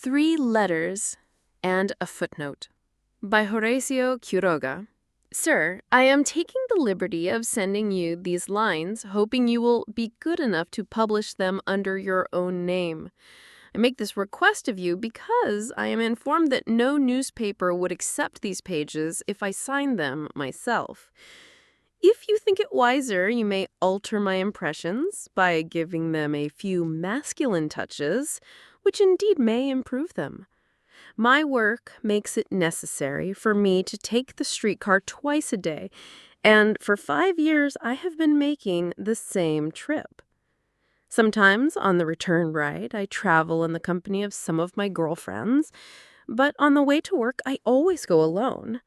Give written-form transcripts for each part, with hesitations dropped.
Three Letters and a Footnote by Horacio Quiroga. Sir, I am taking the liberty of sending you these lines, hoping you will be good enough to publish them under your own name. I make this request of you because I am informed that no newspaper would accept these pages if I signed them myself. If you think it wiser, you may alter my impressions by giving them a few masculine touches, which indeed may improve them. My work makes it necessary for me to take the streetcar twice a day, and for 5 years I have been making the same trip. Sometimes on the return ride, I travel in the company of some of my girlfriends, but on the way to work, I always go alone.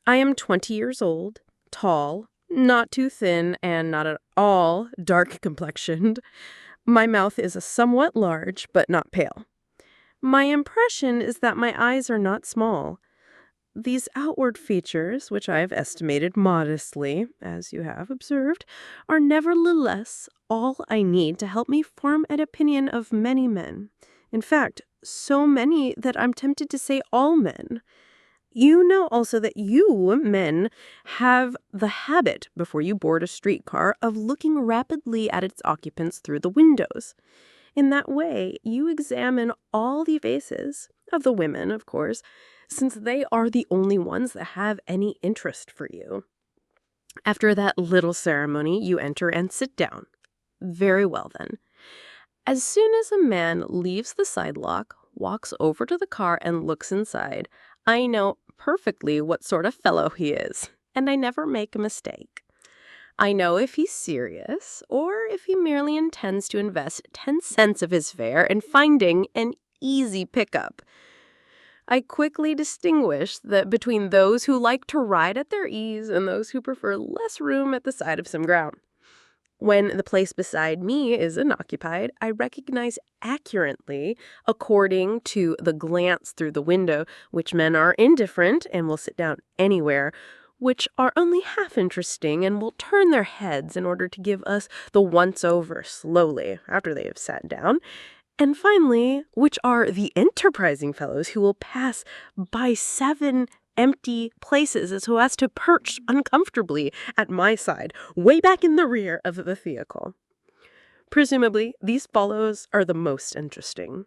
I am 20 years old, tall, not too thin, and not at all dark-complexioned. My mouth is somewhat large, but not pale. My impression is that my eyes are not small. These outward features, which I have estimated modestly, as you have observed, are nevertheless all I need to help me form an opinion of many men. In fact, so many that I'm tempted to say all men. You know also that you, men, have the habit, before you board a streetcar, of looking rapidly at its occupants through the windows. In that way, you examine all the faces, of the women, of course, since they are the only ones that have any interest for you. After that little ceremony, you enter and sit down. Very well, then. As soon as a man leaves the sidewalk, walks over to the car, and looks inside, I know perfectly what sort of fellow he is, and I never make a mistake. I know if he's serious, or if he merely intends to invest 10 cents of his fare in finding an easy pickup. I quickly distinguish between those who like to ride at their ease and those who prefer less room at the side of some ground. When the place beside me is unoccupied, I recognize accurately, according to the glance through the window, which men are indifferent and will sit down anywhere, which are only half interesting and will turn their heads in order to give us the once-over slowly after they have sat down, and finally, which are the enterprising fellows who will pass by 7 empty places so as to perch uncomfortably at my side, way back in the rear of the vehicle. Presumably, these fellows are the most interesting.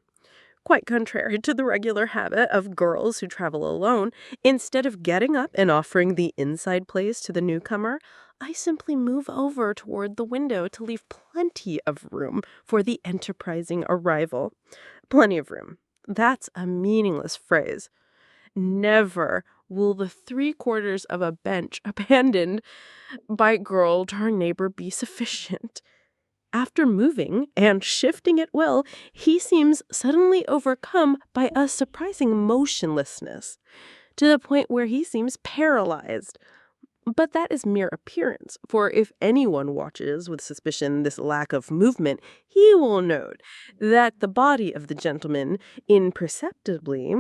Quite contrary to the regular habit of girls who travel alone, instead of getting up and offering the inside place to the newcomer, I simply move over toward the window to leave plenty of room for the enterprising arrival. Plenty of room. That's a meaningless phrase. Never will the 3/4 of a bench abandoned by girl to her neighbor be sufficient. After moving and shifting at will, he seems suddenly overcome by a surprising motionlessness, to the point where he seems paralyzed. But that is mere appearance, for if anyone watches with suspicion this lack of movement, he will note that the body of the gentleman imperceptibly,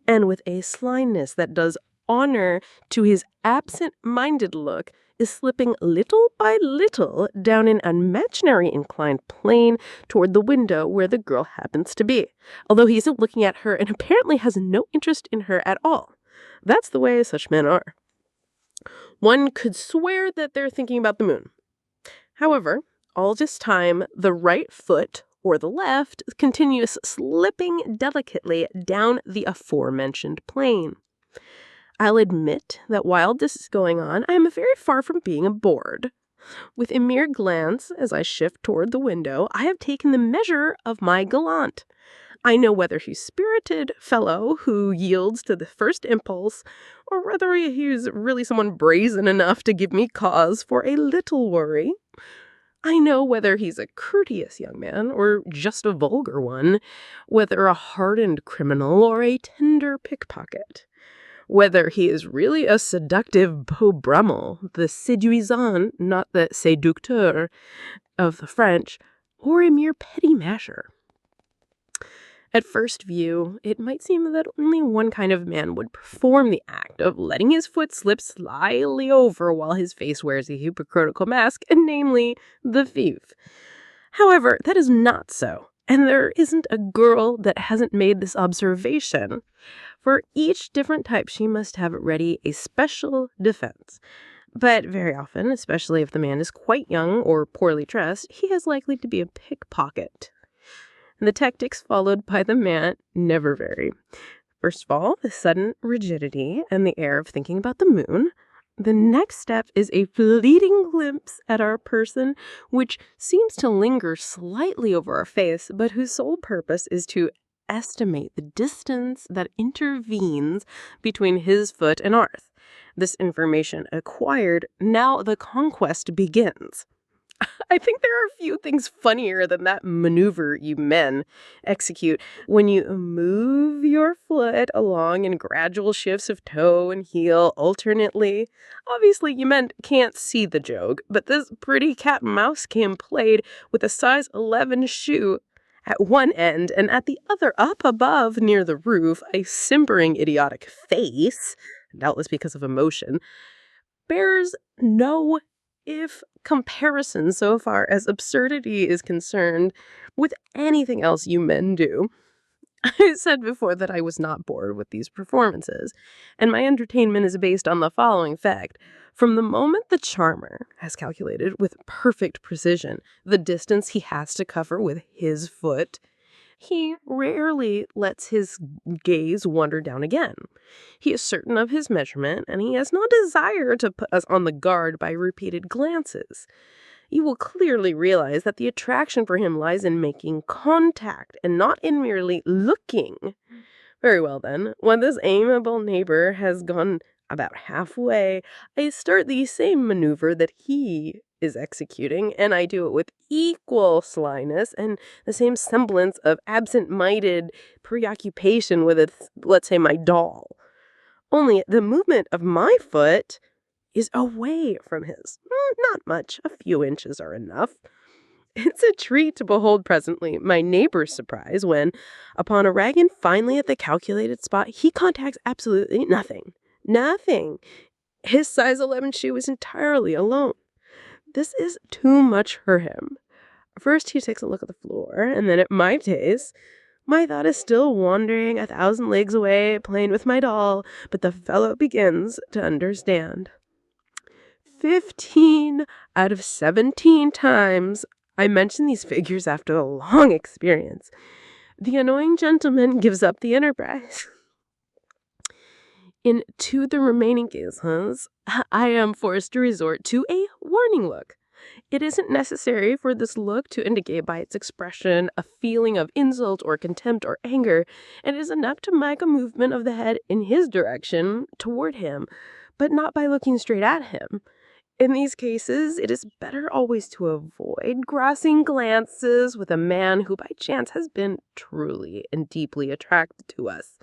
and with a slyness that does honor to his absent-minded look, is slipping little by little down an imaginary inclined plane toward the window where the girl happens to be, although he isn't looking at her and apparently has no interest in her at all. That's the way such men are. One could swear that they're thinking about the moon. However, all this time, the right foot, or the left, continues slipping delicately down the aforementioned plane. I'll admit that while this is going on, I am very far from being bored. With a mere glance, as I shift toward the window, I have taken the measure of my gallant. I know whether he's a spirited fellow who yields to the first impulse, or whether he's really someone brazen enough to give me cause for a little worry. I know whether he's a courteous young man, or just a vulgar one, whether a hardened criminal or a tender pickpocket. Whether he is really a seductive Beau Brummel, the séduisant, not the séducteur, of the French, or a mere petit masher. At first view, it might seem that only one kind of man would perform the act of letting his foot slip slyly over while his face wears a hypocritical mask, namely, the thief. However, that is not so. And there isn't a girl that hasn't made this observation. For each different type, she must have ready a special defense. But very often, especially if the man is quite young or poorly dressed, he is likely to be a pickpocket. The tactics followed by the man never vary. First of all, the sudden rigidity and the air of thinking about the moon. The next step is a fleeting glimpse at our person, which seems to linger slightly over our face, but whose sole purpose is to estimate the distance that intervenes between his foot and ours. This information acquired, now the conquest begins. I think there are few things funnier than that maneuver you men execute when you move your foot along in gradual shifts of toe and heel alternately. Obviously, you men can't see the joke, but this pretty cat and mouse game played with a size 11 shoe at one end and at the other up above near the roof, a simpering idiotic face, doubtless because of emotion, bears no if comparison so far as absurdity is concerned with anything else you men do. I said before that I was not bored with these performances, and my entertainment is based on the following fact. From the moment the charmer has calculated with perfect precision the distance he has to cover with his foot, he rarely lets his gaze wander down again. He is certain of his measurement, and he has no desire to put us on the guard by repeated glances. You will clearly realize that the attraction for him lies in making contact and not in merely looking. Very well then, when this amiable neighbor has gone about halfway, I start the same maneuver that he is executing, and I do it with equal slyness and the same semblance of absent-minded preoccupation with, let's say, my doll. Only the movement of my foot is away from his. Not much, a few inches are enough. It's a treat to behold presently my neighbor's surprise when, upon arriving finally at the calculated spot, he contacts absolutely nothing. Nothing. His size 11 shoe is entirely alone. This is too much for him. First he takes a look at the floor, and then at my taste. My thought is still wandering 1,000 leagues away, playing with my doll, but the fellow begins to understand. 15 out of 17 times I mention these figures after a long experience. The annoying gentleman gives up the enterprise. In two the remaining cases, I am forced to resort to a warning look. It isn't necessary for this look to indicate by its expression a feeling of insult or contempt or anger. It is enough to make a movement of the head in his direction toward him, but not by looking straight at him. In these cases, it is better always to avoid crossing glances with a man who by chance has been truly and deeply attracted to us.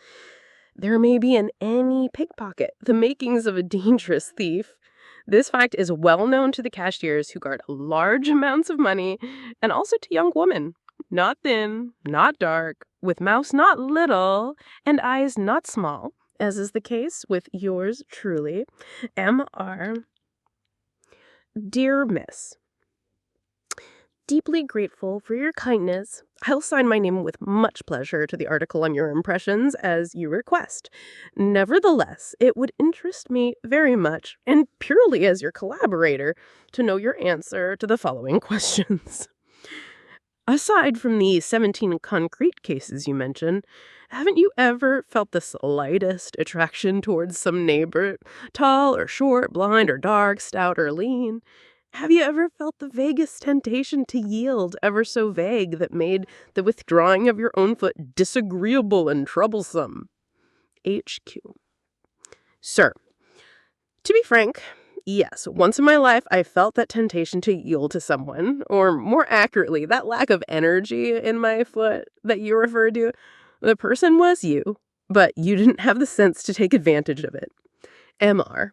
There may be in any pickpocket the makings of a dangerous thief. This fact is well known to the cashiers who guard large amounts of money, and also to young women, not thin, not dark, with mouths not little, and eyes not small, as is the case with yours truly, M.R. Dear Miss, deeply grateful for your kindness. I'll sign my name with much pleasure to the article on your impressions as you request. Nevertheless, it would interest me very much, and purely as your collaborator, to know your answer to the following questions. Aside from the 17 concrete cases you mentioned, haven't you ever felt the slightest attraction towards some neighbor, tall or short, blind or dark, stout or lean? Have you ever felt the vaguest temptation to yield, ever so vague, that made the withdrawing of your own foot disagreeable and troublesome? HQ. Sir, to be frank, yes, once in my life I felt that temptation to yield to someone, or more accurately, that lack of energy in my foot that you referred to. The person was you, but you didn't have the sense to take advantage of it. MR.